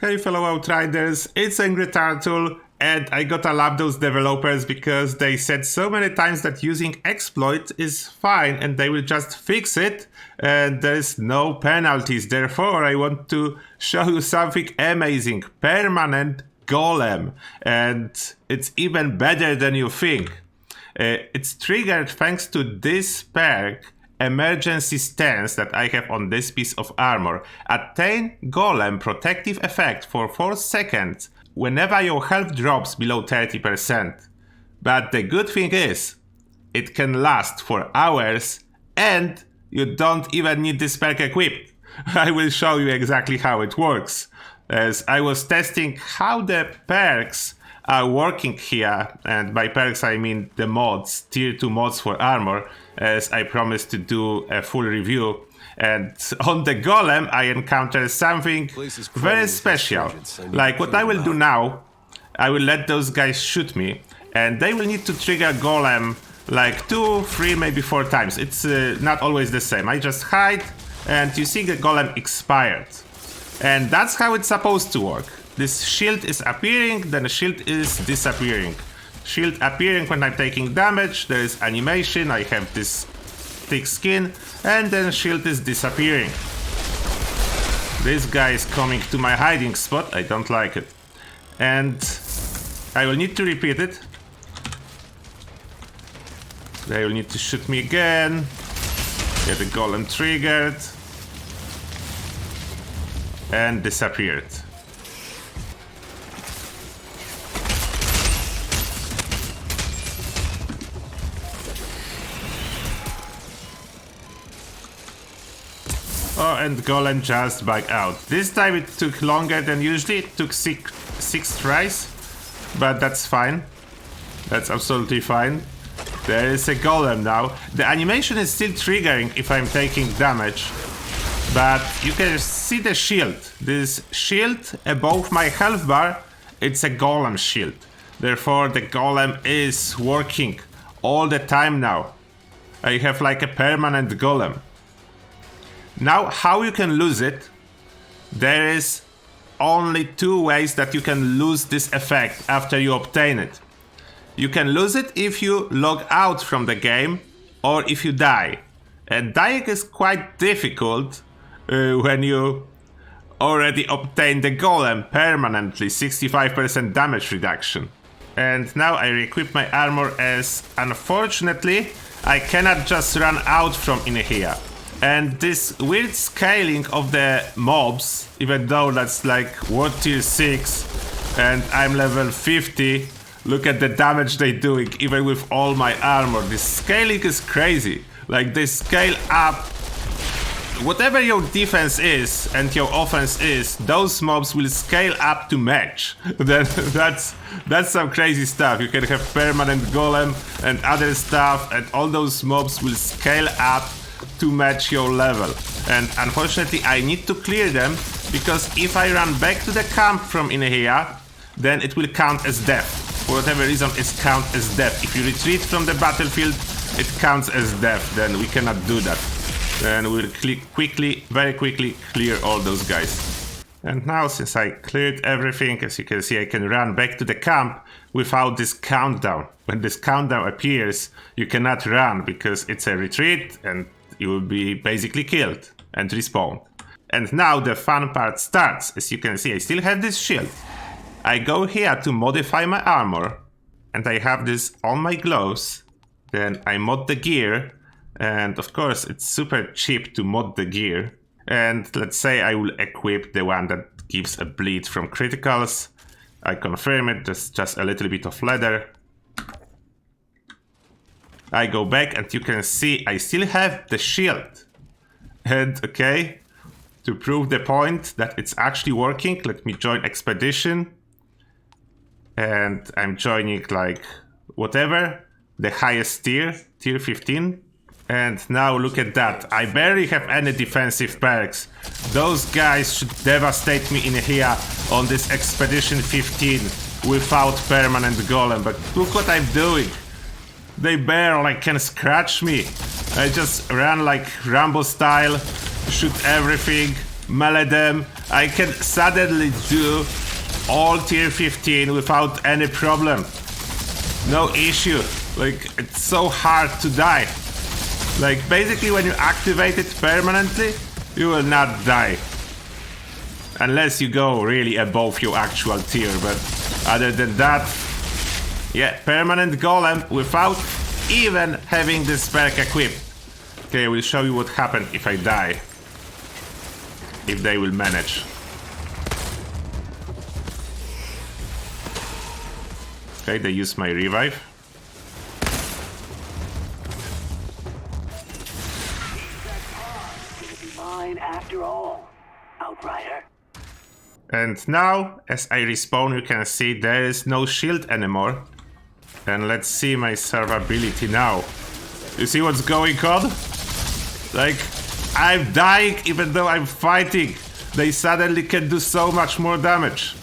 Hey fellow Outriders, it's Angry Turtle, and I gotta love those developers because they said so many times that using exploit is fine and they will just fix it and there's no penalties. Therefore, I want to show you something amazing. Permanent Golem, and it's even better than you think. It's triggered thanks to this perk, Emergency Stance, that I have on this piece of armor. Attain Golem protective effect for 4 seconds whenever your health drops below 30%. But the good thing is, it can last for hours and you don't even need this perk equipped. I will show you exactly how it works, as I was testing how the perks are working here, and by perks I mean the mods, tier 2 mods for armor, as I promised to do a full review. And on the Golem I encountered something very special. Like what I will do now, I will let those guys shoot me, and they will need to trigger Golem like 2, 3, maybe 4 times. It's not always the same. I just hide and you see the Golem expired. And that's how it's supposed to work. This shield is appearing, then the shield is disappearing. Shield appearing when I'm taking damage, there is animation, I have this thick skin, and then shield is disappearing. This guy is coming to my hiding spot, I don't like it. And I will need to repeat it. They will need to shoot me again. Get the Golem triggered. And disappeared. Oh, and Golem just back out. This time it took longer than usually. It took six tries, but that's fine. That's absolutely fine. There is a Golem now. The animation is still triggering if I'm taking damage, but you can see the shield. This shield above my health bar, it's a Golem shield. Therefore, the Golem is working all the time now. I have like a permanent Golem. Now, how you can lose it? There is only 2 ways that you can lose this effect after you obtain it. You can lose it if you log out from the game or if you die. And dying is quite difficult when you already obtain the Golem permanently, 65% damage reduction. And now I re-equip my armor, as unfortunately I cannot just run out from in here. And this weird scaling of the mobs, even though that's like World Tier 6 and I'm level 50, look at the damage they're doing even with all my armor. This scaling is crazy. Like they scale up. Whatever your defense is and your offense is, those mobs will scale up to match. That's some crazy stuff. You can have permanent Golem and other stuff, and all those mobs will scale up to match your level. And unfortunately I need to clear them, because if I run back to the camp from in here, then it will count as death. For whatever reason, it's count as death. If you retreat from the battlefield, it counts as death. Then we cannot do that. Then we'll very quickly clear all those guys. And now, since I cleared everything, as you can see, I can run back to the camp without this countdown. When this countdown appears, you cannot run because it's a retreat and you will be basically killed and respawned. And now the fun part starts. As you can see, I still have this shield. I go here to modify my armor, and I have this on my gloves. Then I mod the gear, and of course it's super cheap to mod the gear. And let's say I will equip the one that gives a bleed from criticals. I confirm it, just a little bit of leather. I go back and you can see I still have the shield. And okay, to prove the point that it's actually working, let me join expedition. And I'm joining like whatever, the highest tier, tier 15. And now look at that, I barely have any defensive perks. Those guys should devastate me in here on this expedition 15 without permanent Golem. But look what I'm doing. They barely can scratch me. I just run like Rambo style, shoot everything, melee them. I can suddenly do all tier 15 without any problem. No issue. Like, it's so hard to die. Like, basically when you activate it permanently, you will not die. Unless you go really above your actual tier, but other than that, yeah, permanent golem without even having this perk equipped. Okay, I will show you what happens if I die. If they will manage. Okay, they use my revive. Mine after all, Outrider. And now, as I respawn, you can see there is no shield anymore. And let's see my survivability now. You see what's going on? Like, I'm dying even though I'm fighting. They suddenly can do so much more damage.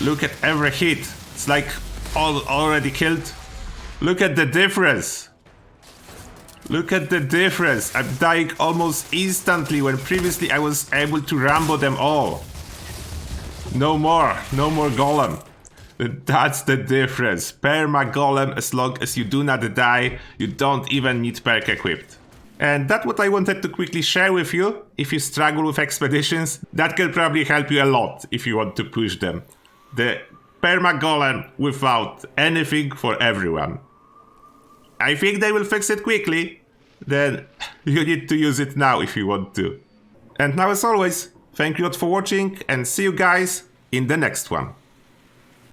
Look at every hit. It's like all already killed. Look at the difference. Look at the difference. I'm dying almost instantly when previously I was able to rambo them all. No more golem. That's the difference. Perma golem, as long as you do not die, you don't even need perk equipped. And that's what I wanted to quickly share with you. If you struggle with expeditions, that can probably help you a lot if you want to push them. The perma golem without anything for everyone. I think they will fix it quickly. Then you need to use it now if you want to. And now, as always, thank you all for watching and see you guys in the next one.